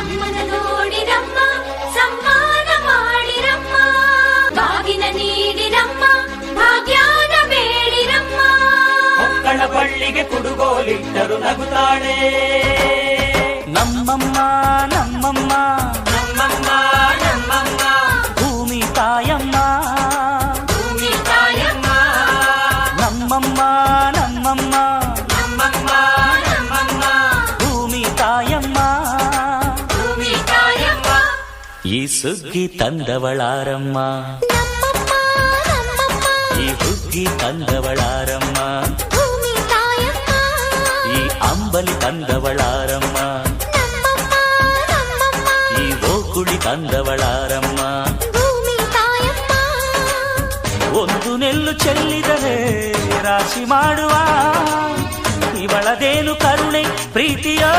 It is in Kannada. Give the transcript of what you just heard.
ಅಮ್ಮನ ನೋಡಿರಮ್ಮ ಸಮ್ಮಾನ ಮಾಡಿರಮ್ಮ ಬಾಗಿನ ನೀಡಿರಮ್ಮ ಭಾಗ್ಯಾನ ಬೇಡಿರಮ್ಮ ಮಕ್ಕಳ ಬಳ್ಳಿಗೆ ಕುಡುಗೋಲಿಟ್ಟರು ನಗುತ್ತಾಳೆ ನಮ್ಮಮ್ಮ ನಮ್ಮಮ್ಮ ನಮ್ಮಮ್ಮ ನಮ್ಮಮ್ಮ ಭೂಮಿ ತಾಯಮ್ಮ ಭೂಮಿ ತಾಯಮ್ಮ ನಮ್ಮಮ್ಮ ನಮ್ಮಮ್ಮ ನಮ್ಮಮ್ಮ ನಮ್ಮಮ್ಮ ಭೂಮಿ ತಾಯಮ್ಮ ಭೂಮಿ ತಾಯಮ್ಮ ಈ ಸುಗ್ಗಿ ತಂದವಳಾರಮ್ಮ ನಮ್ಮಮ್ಮ ನಮ್ಮಮ್ಮ ಈ ಹುಗ್ಗಿ ತಂದವಳಾರಮ್ಮ ಭೂಮಿ ತಾಯಮ್ಮ ಈ ಅಂಬಲಿ ತಂದವಳಾರಮ್ಮ ನಮ್ಮಮ್ಮ ನಮ್ಮಮ್ಮ ಈ ಓಕುಳಿ ತಂದವಳಾರಮ್ಮ ಭೂಮಿ ತಾಯಮ್ಮ ಒಂದು ನೆಲ್ಲು ಚೆಲ್ಲಿದರೆ ರಾಶಿ ಮಾಡುವ ಇವಳದೇನು ಕರುಣೆ ಪ್ರೀತಿಯೋ